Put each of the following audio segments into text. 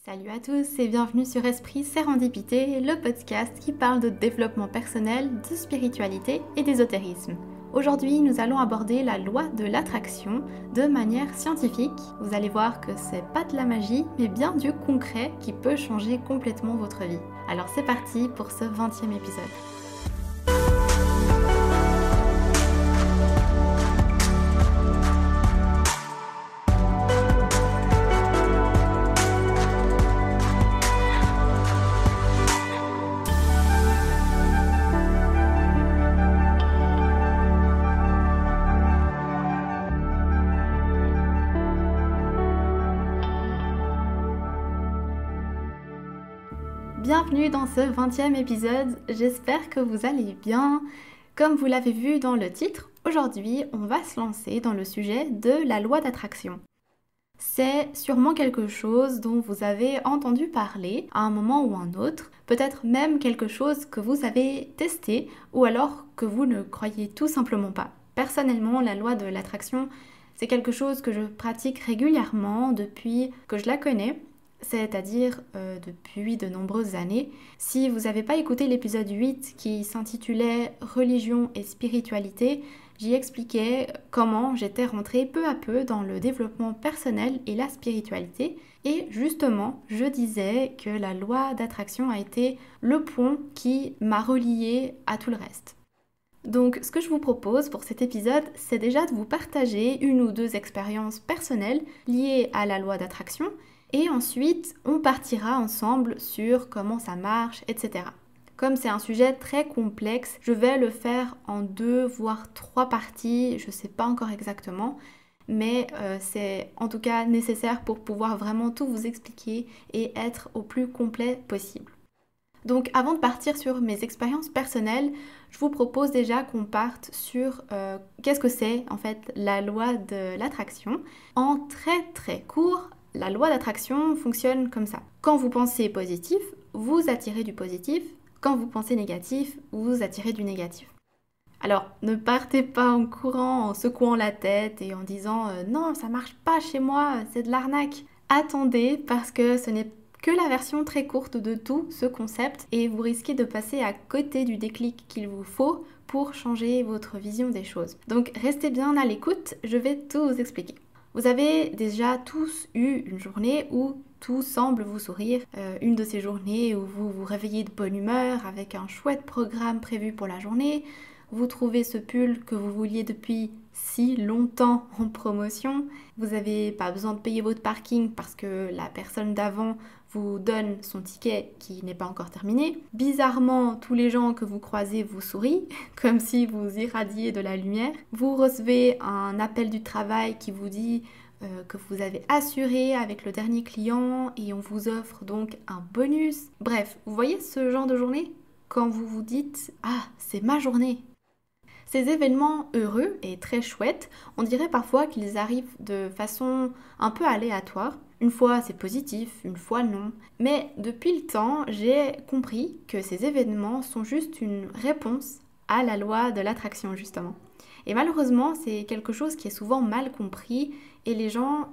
Salut à tous et bienvenue sur Esprit Sérendipité, le podcast qui parle de développement personnel, de spiritualité et d'ésotérisme. Aujourd'hui, nous allons aborder la loi de l'attraction de manière scientifique. Vous allez voir que c'est pas de la magie, mais bien du concret qui peut changer complètement votre vie. Alors c'est parti pour ce 20e épisode. Bienvenue dans ce 20e épisode, j'espère que vous allez bien. Comme vous l'avez vu dans le titre, aujourd'hui on va se lancer dans le sujet de la loi d'attraction. C'est sûrement quelque chose dont vous avez entendu parler à un moment ou un autre, peut-être même quelque chose que vous avez testé ou alors que vous ne croyez tout simplement pas. Personnellement, la loi de l'attraction, c'est quelque chose que je pratique régulièrement depuis que je la connais. C'est-à-dire depuis de nombreuses années. Si vous n'avez pas écouté l'épisode 8 qui s'intitulait « Religion et spiritualité », j'y expliquais comment j'étais rentrée peu à peu dans le développement personnel et la spiritualité. Et justement, je disais que la loi d'attraction a été le pont qui m'a reliée à tout le reste. Donc ce que je vous propose pour cet épisode, c'est déjà de vous partager une ou deux expériences personnelles liées à la loi d'attraction. Et ensuite, on partira ensemble sur comment ça marche, etc. Comme c'est un sujet très complexe, je vais le faire en 2 voire 3 parties, je ne sais pas encore exactement, mais c'est en tout cas nécessaire pour pouvoir vraiment tout vous expliquer et être au plus complet possible. Donc avant de partir sur mes expériences personnelles, je vous propose déjà qu'on parte sur qu'est-ce que c'est en fait la loi de l'attraction. En très court, la loi d'attraction fonctionne comme ça. Quand vous pensez positif, vous attirez du positif. Quand vous pensez négatif, vous attirez du négatif. Alors, ne partez pas en courant, en secouant la tête et en disant « Non, ça marche pas chez moi, c'est de l'arnaque ». Attendez, parce que ce n'est que la version très courte de tout ce concept et vous risquez de passer à côté du déclic qu'il vous faut pour changer votre vision des choses. Donc, restez bien à l'écoute, je vais tout vous expliquer. Vous avez déjà tous eu une journée où tout semble vous sourire. Une de ces journées où vous vous réveillez de bonne humeur avec un chouette programme prévu pour la journée. Vous trouvez ce pull que vous vouliez depuis si longtemps en promotion. Vous n'avez pas besoin de payer votre parking parce que la personne d'avant vous donne son ticket qui n'est pas encore terminé. Bizarrement, tous les gens que vous croisez vous sourient, comme si vous irradiez de la lumière. Vous recevez un appel du travail qui vous dit que vous avez assuré avec le dernier client et on vous offre donc un bonus. Bref, vous voyez ce genre de journée quand vous vous dites « Ah, c'est ma journée !» Ces événements heureux et très chouettes, on dirait parfois qu'ils arrivent de façon un peu aléatoire. Une fois c'est positif, une fois non. Mais depuis le temps, j'ai compris que ces événements sont juste une réponse à la loi de l'attraction justement. Et malheureusement, c'est quelque chose qui est souvent mal compris et les gens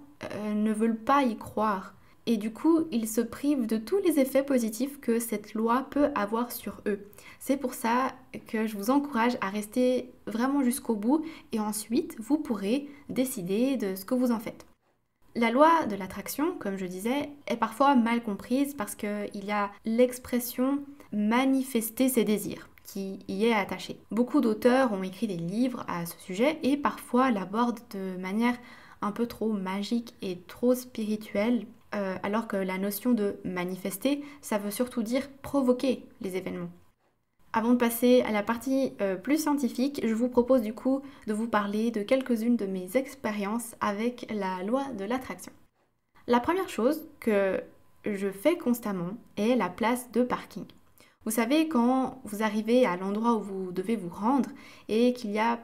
ne veulent pas y croire. Et du coup, ils se privent de tous les effets positifs que cette loi peut avoir sur eux. C'est pour ça que je vous encourage à rester vraiment jusqu'au bout et ensuite, vous pourrez décider de ce que vous en faites. La loi de l'attraction, comme je disais, est parfois mal comprise parce qu'il y a l'expression « manifester ses désirs » qui y est attachée. Beaucoup d'auteurs ont écrit des livres à ce sujet et parfois l'abordent de manière un peu trop magique et trop spirituelle. Alors que la notion de manifester, ça veut surtout dire provoquer les événements. Avant de passer à la partie plus scientifique, je vous propose du coup de vous parler de quelques-unes de mes expériences avec la loi de l'attraction. La première chose que je fais constamment est la place de parking. Vous savez, quand vous arrivez à l'endroit où vous devez vous rendre et qu'il n'y a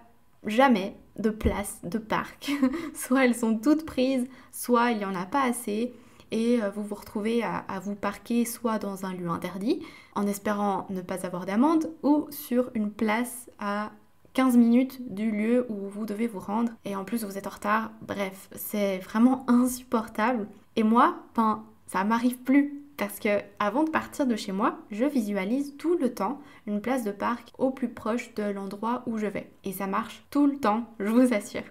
jamais de place de parc, soit elles sont toutes prises, soit il n'y en a pas assez, et vous vous retrouvez à vous parquer soit dans un lieu interdit, en espérant ne pas avoir d'amende, ou sur une place à 15 minutes du lieu où vous devez vous rendre, et en plus vous êtes en retard. Bref, c'est vraiment insupportable. Et moi, ça m'arrive plus. Parce que avant de partir de chez moi, je visualise tout le temps une place de parc au plus proche de l'endroit où je vais. Et ça marche tout le temps, je vous assure.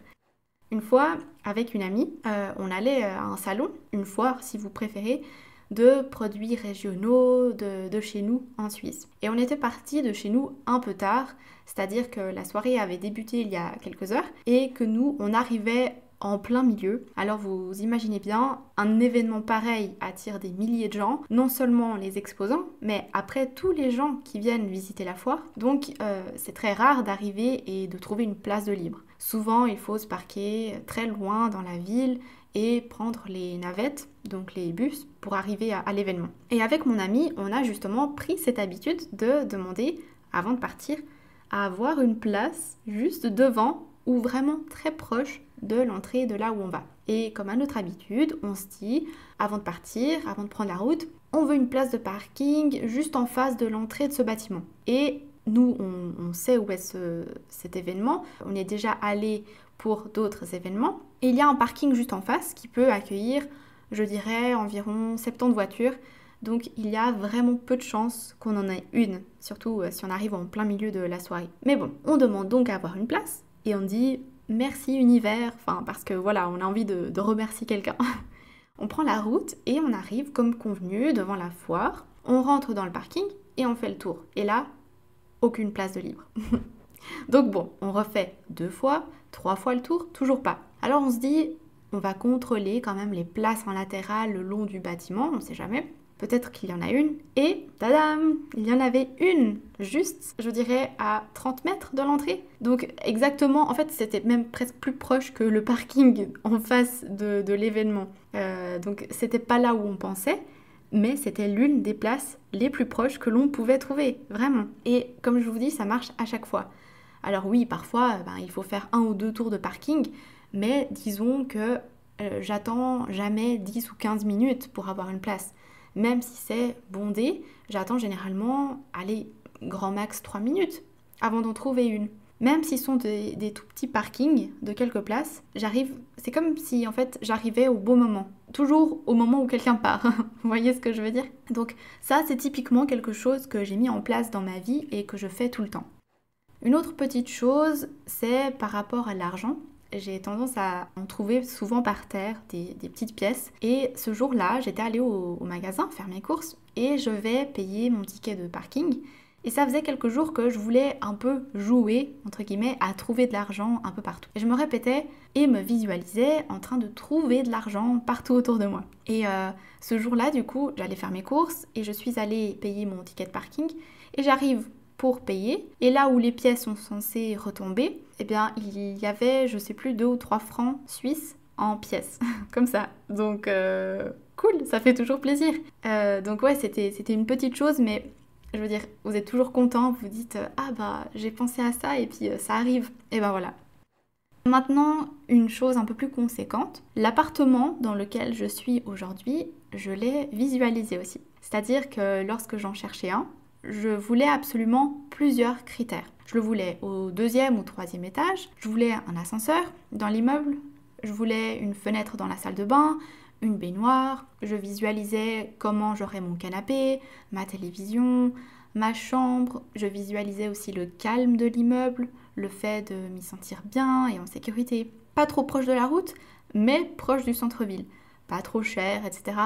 Une fois, avec une amie, on allait à un salon, une foire si vous préférez, de produits régionaux de chez nous en Suisse. Et on était parti de chez nous un peu tard, c'est-à-dire que la soirée avait débuté il y a quelques heures et que nous, on arrivait en plein milieu. Alors vous imaginez bien, un événement pareil attire des milliers de gens, non seulement les exposants, mais après tous les gens qui viennent visiter la foire. Donc c'est très rare d'arriver et de trouver une place de libre. Souvent il faut se parquer très loin dans la ville et prendre les navettes, donc les bus, pour arriver à l'événement. Et avec mon ami, on a justement pris cette habitude de demander, avant de partir, à avoir une place juste devant ou vraiment très proche de l'entrée de là où on va. Et comme à notre habitude, on se dit, avant de partir, avant de prendre la route, on veut une place de parking juste en face de l'entrée de ce bâtiment. Et nous, on sait où est cet événement, on est déjà allé pour d'autres événements. Et il y a un parking juste en face qui peut accueillir, je dirais, environ 70 voitures. Donc il y a vraiment peu de chances qu'on en ait une, surtout si on arrive en plein milieu de la soirée. Mais bon, on demande donc à avoir une place et on dit merci univers, parce que voilà, on a envie de remercier quelqu'un. On prend la route et on arrive comme convenu devant la foire, on rentre dans le parking et on fait le tour. Et là, aucune place de libre. Donc bon, on refait 2 fois, 3 fois le tour, toujours pas. Alors on se dit, on va contrôler quand même les places en latéral le long du bâtiment, on sait jamais. Peut-être qu'il y en a une. Et tadam, il y en avait une, juste, je dirais, à 30 mètres de l'entrée. Donc exactement, en fait, c'était même presque plus proche que le parking en face de l'événement. Donc c'était pas là où on pensait, mais c'était l'une des places les plus proches que l'on pouvait trouver, vraiment. Et comme je vous dis, ça marche à chaque fois. Alors oui, parfois, il faut faire 1 ou 2 tours de parking, mais disons que j'attends jamais 10 ou 15 minutes pour avoir une place. Même si c'est bondé, j'attends généralement, allez, grand max 3 minutes avant d'en trouver une. Même s'ils sont des tout petits parkings de quelques places, c'est comme si en fait j'arrivais au bon moment. Toujours au moment où quelqu'un part. Vous voyez ce que je veux dire? Donc ça, c'est typiquement quelque chose que j'ai mis en place dans ma vie et que je fais tout le temps. Une autre petite chose, c'est par rapport à l'argent. J'ai tendance à en trouver souvent par terre des petites pièces. Et ce jour-là, j'étais allée au magasin faire mes courses et je vais payer mon ticket de parking. Et ça faisait quelques jours que je voulais un peu jouer, entre guillemets, à trouver de l'argent un peu partout. Et je me répétais et me visualisais en train de trouver de l'argent partout autour de moi. Et ce jour-là, du coup, j'allais faire mes courses et je suis allée payer mon ticket de parking. Et j'arrive pour payer. Et là où les pièces sont censées retomber, eh bien, il y avait, je sais plus, 2 ou 3 francs suisses en pièces. Comme ça. Donc, cool, ça fait toujours plaisir. Donc ouais, c'était une petite chose, mais je veux dire, vous êtes toujours content, vous dites « Ah bah, j'ai pensé à ça et puis ça arrive. » Et ben voilà. Maintenant, une chose un peu plus conséquente. L'appartement dans lequel je suis aujourd'hui, je l'ai visualisé aussi. C'est-à-dire que lorsque j'en cherchais un, je voulais absolument plusieurs critères. Je le voulais au 2e ou 3e étage, je voulais un ascenseur dans l'immeuble, je voulais une fenêtre dans la salle de bain, une baignoire, je visualisais comment j'aurais mon canapé, ma télévision, ma chambre, je visualisais aussi le calme de l'immeuble, le fait de m'y sentir bien et en sécurité. Pas trop proche de la route, mais proche du centre-ville, pas trop cher, etc.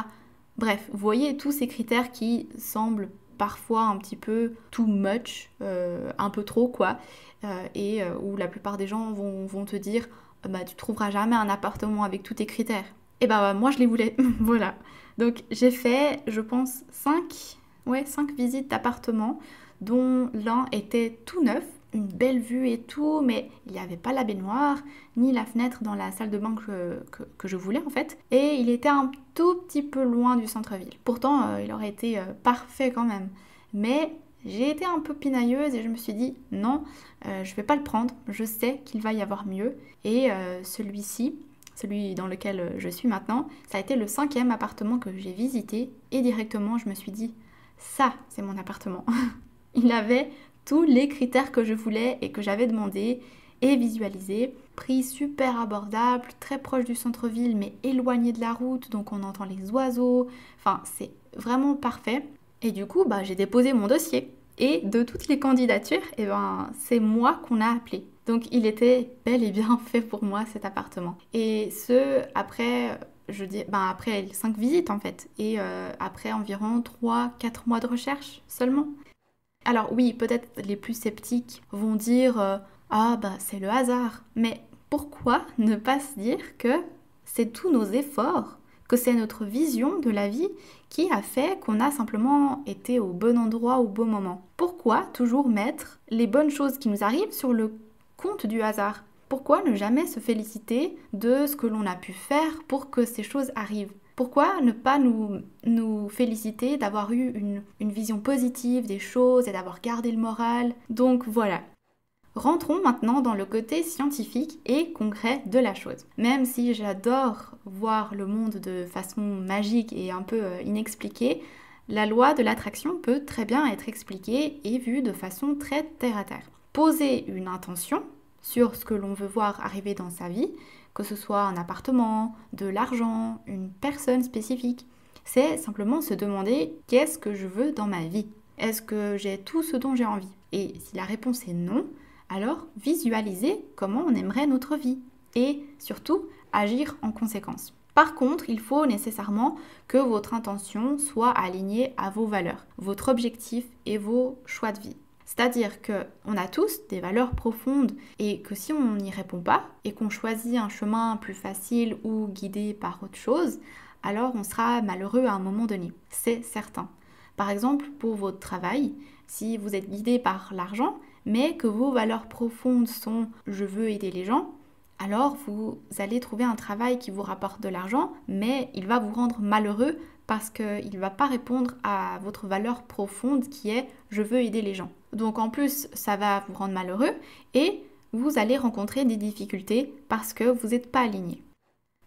Bref, vous voyez tous ces critères qui semblent parfois un petit peu too much, un peu trop quoi, et où la plupart des gens vont te dire tu trouveras jamais un appartement avec tous tes critères. Et moi je les voulais, voilà. Donc j'ai fait, je pense, 5 visites d'appartements, dont l'un était tout neuf, une belle vue et tout, mais il n'y avait pas la baignoire, ni la fenêtre dans la salle de bain que je voulais en fait. Et il était un tout petit peu loin du centre-ville. Pourtant, il aurait été parfait quand même. Mais j'ai été un peu pinailleuse et je me suis dit non, je vais pas le prendre, je sais qu'il va y avoir mieux. Et celui dans lequel je suis maintenant, ça a été le 5e appartement que j'ai visité et directement je me suis dit ça c'est mon appartement. Il avait tous les critères que je voulais et que j'avais demandé et visualisé. prix super abordable, très proche du centre-ville mais éloigné de la route, donc on entend les oiseaux. Enfin, c'est vraiment parfait. Et du coup, j'ai déposé mon dossier. Et de toutes les candidatures, c'est moi qu'on a appelé. Donc il était bel et bien fait pour moi cet appartement. Et ce, après, après 5 visites en fait. Et après environ 3-4 mois de recherche seulement. Alors oui, peut-être les plus sceptiques vont dire c'est le hasard. Mais pourquoi ne pas se dire que c'est tous nos efforts, que c'est notre vision de la vie qui a fait qu'on a simplement été au bon endroit au bon moment? Pourquoi toujours mettre les bonnes choses qui nous arrivent sur le compte du hasard? Pourquoi ne jamais se féliciter de ce que l'on a pu faire pour que ces choses arrivent? Pourquoi ne pas nous féliciter d'avoir eu une vision positive des choses et d'avoir gardé le moral? Donc voilà. Rentrons maintenant dans le côté scientifique et concret de la chose. Même si j'adore voir le monde de façon magique et un peu inexpliquée, la loi de l'attraction peut très bien être expliquée et vue de façon très terre-à-terre. Poser une intention sur ce que l'on veut voir arriver dans sa vie, que ce soit un appartement, de l'argent, une personne spécifique, c'est simplement se demander qu'est-ce que je veux dans ma vie? Est-ce que j'ai tout ce dont j'ai envie? Et si la réponse est non, alors visualisez comment on aimerait notre vie et surtout agir en conséquence. Par contre, il faut nécessairement que votre intention soit alignée à vos valeurs, votre objectif et vos choix de vie. C'est-à-dire qu'on a tous des valeurs profondes et que si on n'y répond pas et qu'on choisit un chemin plus facile ou guidé par autre chose, alors on sera malheureux à un moment donné, c'est certain. Par exemple, pour votre travail, si vous êtes guidé par l'argent, mais que vos valeurs profondes sont « je veux aider les gens », alors vous allez trouver un travail qui vous rapporte de l'argent, mais il va vous rendre malheureux parce qu'il ne va pas répondre à votre valeur profonde qui est « je veux aider les gens ». Donc en plus, ça va vous rendre malheureux et vous allez rencontrer des difficultés parce que vous n'êtes pas aligné.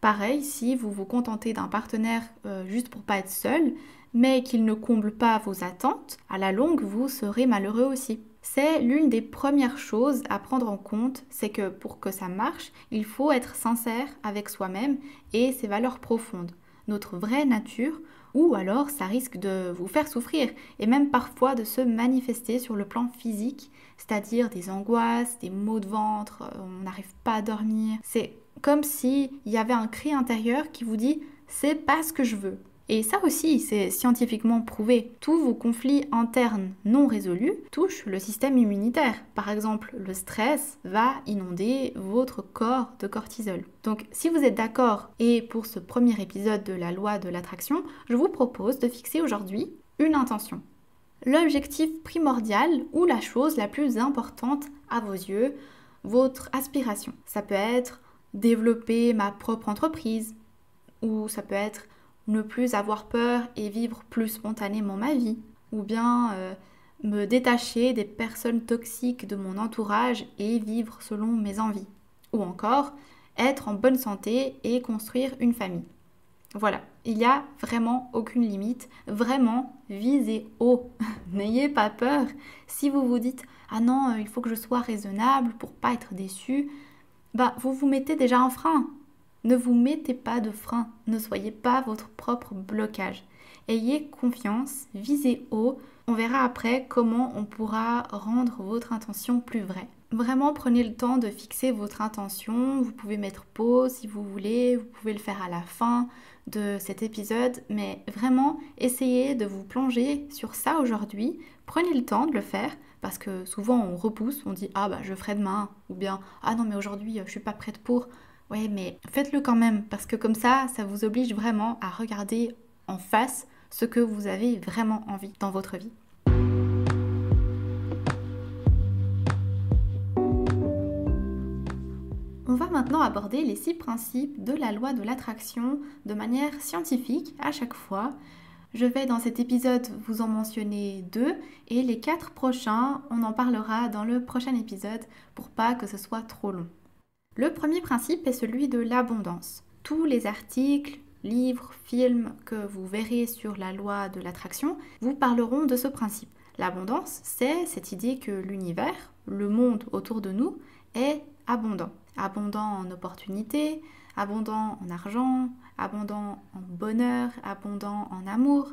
Pareil, si vous vous contentez d'un partenaire juste pour pas être seul, mais qu'il ne comble pas vos attentes, à la longue, vous serez malheureux aussi. C'est l'une des premières choses à prendre en compte, c'est que pour que ça marche, il faut être sincère avec soi-même et ses valeurs profondes, notre vraie nature, ou alors ça risque de vous faire souffrir et même parfois de se manifester sur le plan physique, c'est-à-dire des angoisses, des maux de ventre, on n'arrive pas à dormir. C'est comme s'il y avait un cri intérieur qui vous dit « c'est pas ce que je veux ». Et ça aussi, c'est scientifiquement prouvé. Tous vos conflits internes non résolus touchent le système immunitaire. Par exemple, le stress va inonder votre corps de cortisol. Donc, si vous êtes d'accord, et pour ce premier épisode de la loi de l'attraction, je vous propose de fixer aujourd'hui une intention. L'objectif primordial ou la chose la plus importante à vos yeux, votre aspiration. Ça peut être développer ma propre entreprise, ou ça peut être ne plus avoir peur et vivre plus spontanément ma vie, ou bien me détacher des personnes toxiques de mon entourage et vivre selon mes envies, ou encore être en bonne santé et construire une famille. Voilà, il n'y a vraiment aucune limite, vraiment visez haut, n'ayez pas peur. Si vous vous dites « ah non, il faut que je sois raisonnable pour pas être déçu », vous vous mettez déjà un frein. Ne vous mettez pas de frein, ne soyez pas votre propre blocage. Ayez confiance, visez haut, on verra après comment on pourra rendre votre intention plus vraie. Vraiment prenez le temps de fixer votre intention, vous pouvez mettre pause si vous voulez, vous pouvez le faire à la fin de cet épisode, mais vraiment essayez de vous plonger sur ça aujourd'hui, prenez le temps de le faire parce que souvent on repousse, on dit « ah je ferai demain » ou bien « ah non mais aujourd'hui je suis pas prête pour ». Ouais, mais faites-le quand même, parce que comme ça vous oblige vraiment à regarder en face ce que vous avez vraiment envie dans votre vie. On va maintenant aborder les 6 principes de la loi de l'attraction de manière scientifique à chaque fois. Je vais dans cet épisode vous en mentionner 2 et les 4 prochains, on en parlera dans le prochain épisode pour pas que ce soit trop long. Le premier principe est celui de l'abondance. Tous les articles, livres, films que vous verrez sur la loi de l'attraction vous parleront de ce principe. L'abondance, c'est cette idée que l'univers, le monde autour de nous, est abondant. abondant en opportunités, abondant en argent, abondant en bonheur, abondant en amour.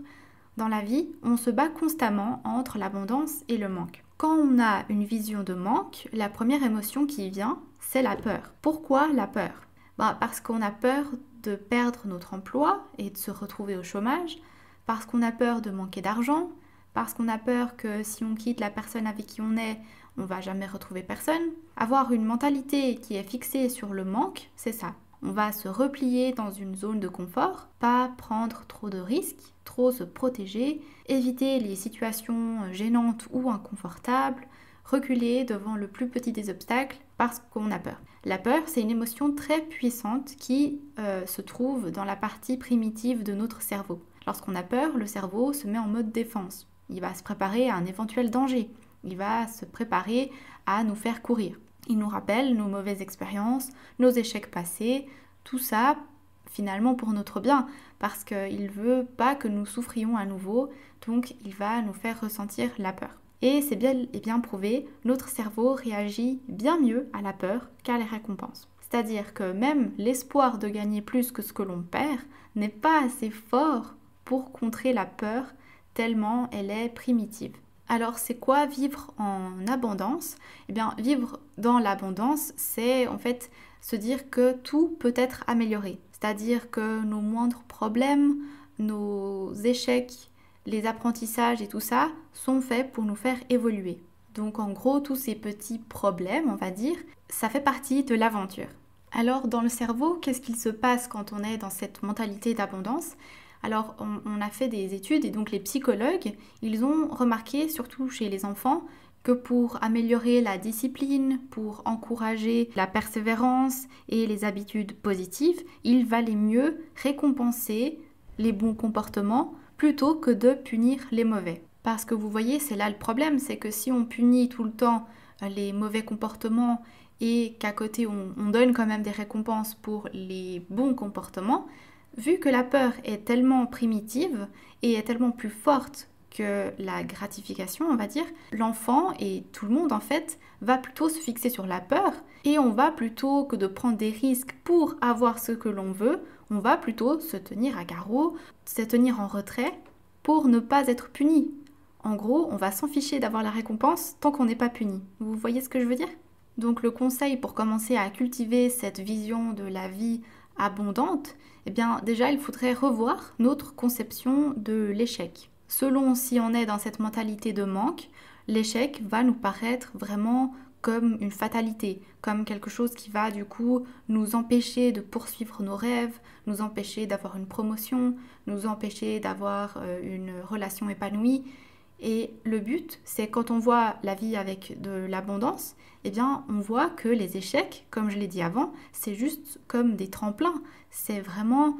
Dans la vie, on se bat constamment entre l'abondance et le manque. Quand on a une vision de manque, la première émotion qui vient, c'est la peur. Pourquoi la peur? Parce qu'on a peur de perdre notre emploi et de se retrouver au chômage, parce qu'on a peur de manquer d'argent, parce qu'on a peur que si on quitte la personne avec qui on est, on va jamais retrouver personne. Avoir une mentalité qui est fixée sur le manque, c'est ça. On va se replier dans une zone de confort, pas prendre trop de risques, trop se protéger, éviter les situations gênantes ou inconfortables, reculer devant le plus petit des obstacles parce qu'on a peur. La peur, c'est une émotion très puissante qui se trouve dans la partie primitive de notre cerveau. Lorsqu'on a peur, le cerveau se met en mode défense. Il va se préparer à un éventuel danger. Il va se préparer à nous faire courir. Il nous rappelle nos mauvaises expériences, nos échecs passés, tout ça finalement pour notre bien, parce qu'il ne veut pas que nous souffrions à nouveau, donc il va nous faire ressentir la peur. Et c'est bien et bien prouvé, notre cerveau réagit bien mieux à la peur qu'à les récompenses. C'est-à-dire que même l'espoir de gagner plus que ce que l'on perd n'est pas assez fort pour contrer la peur, tellement elle est primitive. Alors, c'est quoi vivre en abondance? Eh bien, vivre dans l'abondance, c'est en fait se dire que tout peut être amélioré. C'est-à-dire que nos moindres problèmes, nos échecs, les apprentissages et tout ça sont faits pour nous faire évoluer. Donc, en gros, tous ces petits problèmes, on va dire, ça fait partie de l'aventure. Alors, dans le cerveau, qu'est-ce qu'il se passe quand on est dans cette mentalité d'abondance? Alors, on a fait des études et donc les psychologues, ils ont remarqué, surtout chez les enfants, que pour améliorer la discipline, pour encourager la persévérance et les habitudes positives, il valait mieux récompenser les bons comportements plutôt que de punir les mauvais. Parce que vous voyez, c'est là le problème, c'est que si on punit tout le temps les mauvais comportements et qu'à côté on donne quand même des récompenses pour les bons comportements, vu que la peur est tellement primitive et est tellement plus forte que la gratification, on va dire, l'enfant et tout le monde en fait va plutôt se fixer sur la peur et on va plutôt que de prendre des risques pour avoir ce que l'on veut, on va plutôt se tenir à carreau, se tenir en retrait pour ne pas être puni. En gros, on va s'en ficher d'avoir la récompense tant qu'on n'est pas puni. Vous voyez ce que je veux dire? Donc le conseil pour commencer à cultiver cette vision de la vie abondante, eh bien déjà il faudrait revoir notre conception de l'échec. Selon si on est dans cette mentalité de manque, l'échec va nous paraître vraiment comme une fatalité, comme quelque chose qui va du coup nous empêcher de poursuivre nos rêves, nous empêcher d'avoir une promotion, nous empêcher d'avoir une relation épanouie. Et le but, c'est quand on voit la vie avec de l'abondance, eh bien, on voit que les échecs, comme je l'ai dit avant, c'est juste comme des tremplins. C'est vraiment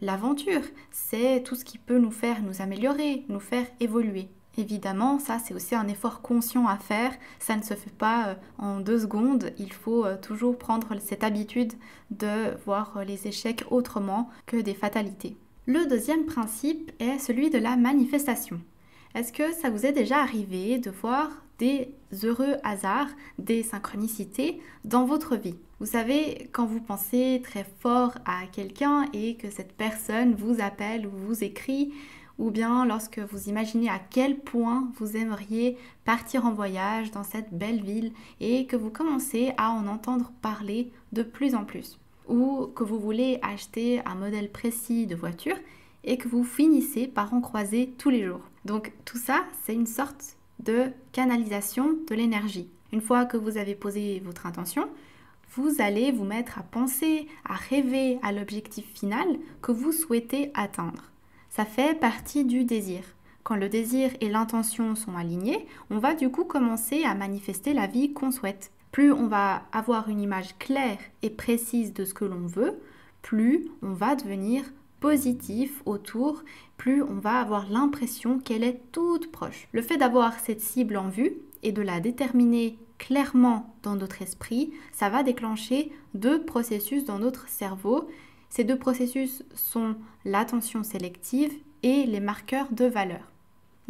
l'aventure. C'est tout ce qui peut nous faire nous améliorer, nous faire évoluer. Évidemment, ça, c'est aussi un effort conscient à faire. Ça ne se fait pas en 2 secondes. Il faut toujours prendre cette habitude de voir les échecs autrement que des fatalités. Le deuxième principe est celui de la manifestation. Est-ce que ça vous est déjà arrivé de voir des heureux hasards, des synchronicités dans votre vie? Vous savez, quand vous pensez très fort à quelqu'un et que cette personne vous appelle ou vous écrit, ou bien lorsque vous imaginez à quel point vous aimeriez partir en voyage dans cette belle ville et que vous commencez à en entendre parler de plus en plus, ou que vous voulez acheter un modèle précis de voiture et que vous finissez par en croiser tous les jours. Donc tout ça, c'est une sorte de canalisation de l'énergie. Une fois que vous avez posé votre intention, vous allez vous mettre à penser, à rêver à l'objectif final que vous souhaitez atteindre. Ça fait partie du désir. Quand le désir et l'intention sont alignés, on va du coup commencer à manifester la vie qu'on souhaite. Plus on va avoir une image claire et précise de ce que l'on veut, plus on va devenir positif autour, plus on va avoir l'impression qu'elle est toute proche. Le fait d'avoir cette cible en vue et de la déterminer clairement dans notre esprit, ça va déclencher 2 processus dans notre cerveau. Ces 2 processus sont l'attention sélective et les marqueurs de valeur.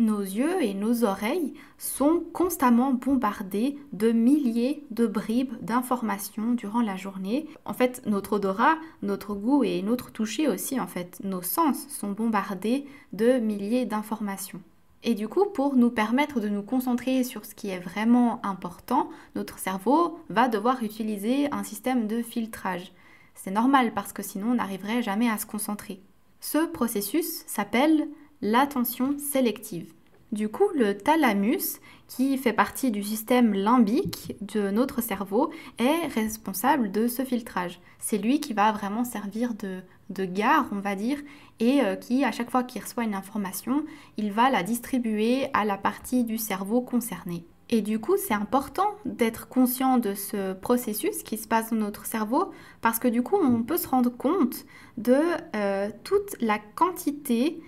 Nos yeux et nos oreilles sont constamment bombardés de milliers de bribes d'informations durant la journée. En fait, notre odorat, notre goût et notre toucher aussi, en fait, nos sens sont bombardés de milliers d'informations. Et du coup, pour nous permettre de nous concentrer sur ce qui est vraiment important, notre cerveau va devoir utiliser un système de filtrage. C'est normal parce que sinon on n'arriverait jamais à se concentrer. Ce processus s'appelle l'attention sélective. Du coup, le thalamus, qui fait partie du système limbique de notre cerveau, est responsable de ce filtrage. C'est lui qui va vraiment servir de gare, on va dire, et qui, à chaque fois qu'il reçoit une information, il va la distribuer à la partie du cerveau concernée. Et du coup, c'est important d'être conscient de ce processus qui se passe dans notre cerveau parce que du coup, on peut se rendre compte de toute la quantité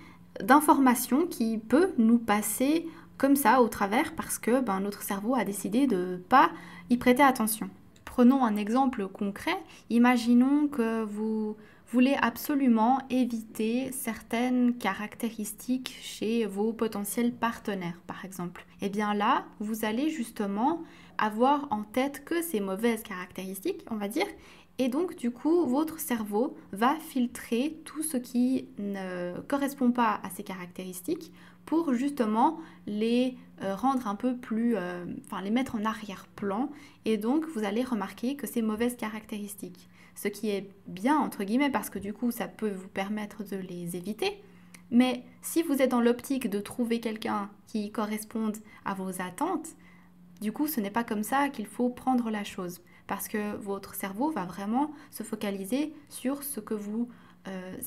d'informations qui peut nous passer comme ça au travers parce que notre cerveau a décidé de ne pas y prêter attention. Prenons un exemple concret. Imaginons que vous voulez absolument éviter certaines caractéristiques chez vos potentiels partenaires, par exemple. Et bien là, vous allez justement avoir en tête que ces mauvaises caractéristiques, on va dire, et donc du coup, votre cerveau va filtrer tout ce qui ne correspond pas à ces caractéristiques pour justement les rendre un peu plus, les mettre en arrière-plan. Et donc, vous allez remarquer que ces mauvaises caractéristiques, ce qui est bien entre guillemets parce que du coup, ça peut vous permettre de les éviter. Mais si vous êtes dans l'optique de trouver quelqu'un qui corresponde à vos attentes, du coup, ce n'est pas comme ça qu'il faut prendre la chose. Parce que votre cerveau va vraiment se focaliser sur ce que vous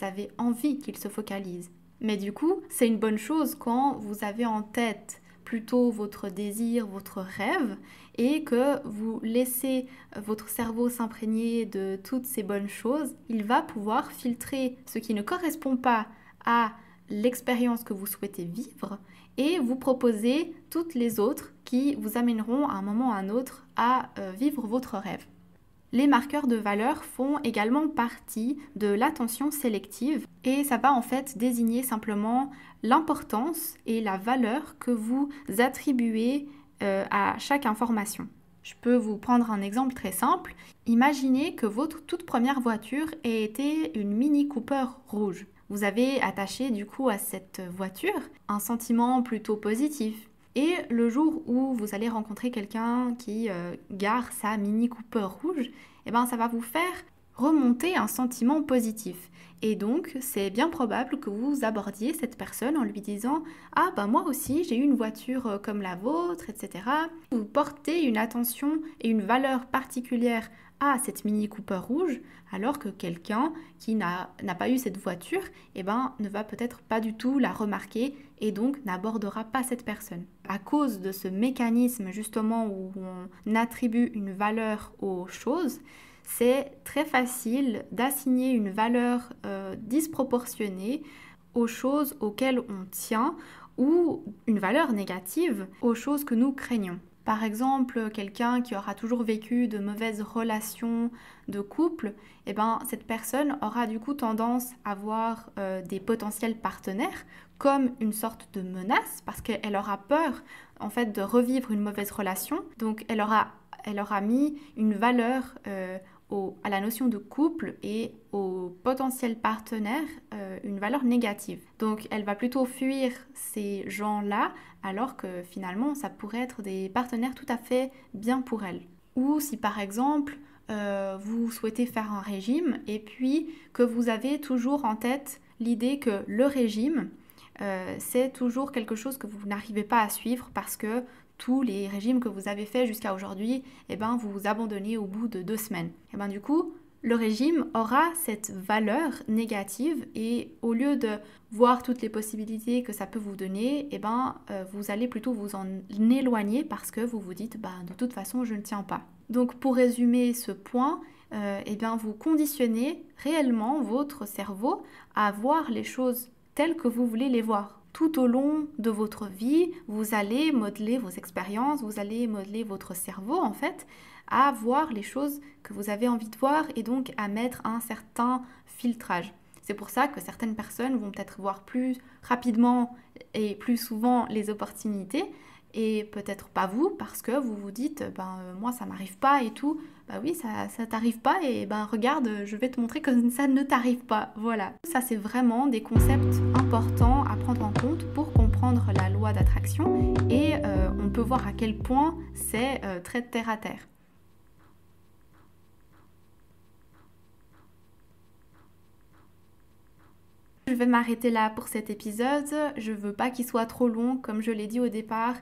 avez envie qu'il se focalise. Mais du coup, c'est une bonne chose quand vous avez en tête plutôt votre désir, votre rêve, et que vous laissez votre cerveau s'imprégner de toutes ces bonnes choses. Il va pouvoir filtrer ce qui ne correspond pas à l'expérience que vous souhaitez vivre et vous proposer toutes les autres qui vous amèneront à un moment ou à un autre à vivre votre rêve. Les marqueurs de valeur font également partie de l'attention sélective et ça va en fait désigner simplement l'importance et la valeur que vous attribuez à chaque information. Je peux vous prendre un exemple très simple. Imaginez que votre toute première voiture ait été une Mini Cooper rouge. Vous avez attaché du coup à cette voiture un sentiment plutôt positif. Et le jour où vous allez rencontrer quelqu'un qui gare sa Mini Cooper rouge, ça va vous faire remonter un sentiment positif. Et donc, c'est bien probable que vous abordiez cette personne en lui disant « Ah, moi aussi, j'ai eu une voiture comme la vôtre, etc. » Vous portez une attention et une valeur particulière à cette Mini Cooper rouge, alors que quelqu'un qui n'a pas eu cette voiture, ne va peut-être pas du tout la remarquer et donc n'abordera pas cette personne. À cause de ce mécanisme justement où on attribue une valeur aux choses, c'est très facile d'assigner une valeur disproportionnée aux choses auxquelles on tient ou une valeur négative aux choses que nous craignons. Par exemple, quelqu'un qui aura toujours vécu de mauvaises relations de couple, cette personne aura du coup tendance à voir des potentiels partenaires comme une sorte de menace parce qu'elle aura peur en fait de revivre une mauvaise relation. Donc elle aura mis une valeur à la notion de couple et au potentiel partenaire une valeur négative. Donc elle va plutôt fuir ces gens-là alors que finalement ça pourrait être des partenaires tout à fait bien pour elle. Ou si par exemple vous souhaitez faire un régime et puis que vous avez toujours en tête l'idée que le régime c'est toujours quelque chose que vous n'arrivez pas à suivre parce que tous les régimes que vous avez faits jusqu'à aujourd'hui, vous vous abandonnez au bout de 2 semaines. Du coup, le régime aura cette valeur négative et au lieu de voir toutes les possibilités que ça peut vous donner, vous allez plutôt vous en éloigner parce que vous vous dites de toute façon je ne tiens pas. Donc pour résumer ce point, vous conditionnez réellement votre cerveau à voir les choses telles que vous voulez les voir. Tout au long de votre vie, vous allez modeler vos expériences, vous allez modeler votre cerveau en fait, à voir les choses que vous avez envie de voir et donc à mettre un certain filtrage. C'est pour ça que certaines personnes vont peut-être voir plus rapidement et plus souvent les opportunités et peut-être pas vous parce que vous vous dites moi ça m'arrive pas et tout. Bah oui, ça t'arrive pas et regarde, je vais te montrer que ça ne t'arrive pas. Voilà. Ça c'est vraiment des concepts importants à prendre en compte pour comprendre la loi d'attraction et on peut voir à quel point c'est très terre à terre. Je vais m'arrêter là pour cet épisode. Je veux pas qu'il soit trop long, comme je l'ai dit au départ.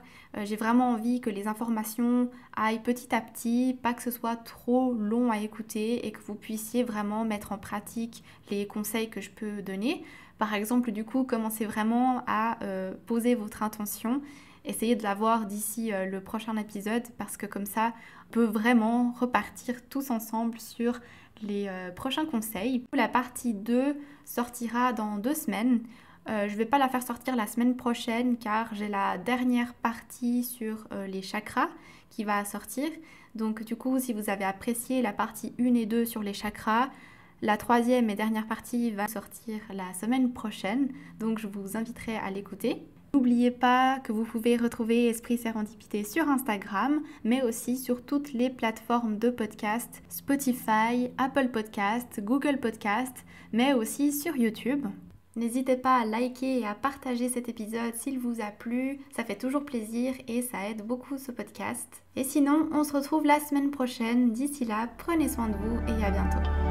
J'ai vraiment envie que les informations aillent petit à petit, pas que ce soit trop long à écouter et que vous puissiez vraiment mettre en pratique les conseils que je peux donner. Par exemple, du coup, commencez vraiment à poser votre intention. Essayez de la voir d'ici le prochain épisode parce que comme ça, on peut vraiment repartir tous ensemble sur les prochains conseils. La partie 2 sortira dans 2 semaines. Je ne vais pas la faire sortir la semaine prochaine car j'ai la dernière partie sur les chakras qui va sortir. Donc du coup, si vous avez apprécié la partie 1 et 2 sur les chakras, la troisième et dernière partie va sortir la semaine prochaine. Donc je vous inviterai à l'écouter. N'oubliez pas que vous pouvez retrouver Esprit Sérendipité sur Instagram, mais aussi sur toutes les plateformes de podcast, Spotify, Apple Podcast, Google Podcast, mais aussi sur YouTube. N'hésitez pas à liker et à partager cet épisode s'il vous a plu, ça fait toujours plaisir et ça aide beaucoup ce podcast. Et sinon, on se retrouve la semaine prochaine. D'ici là, prenez soin de vous et à bientôt.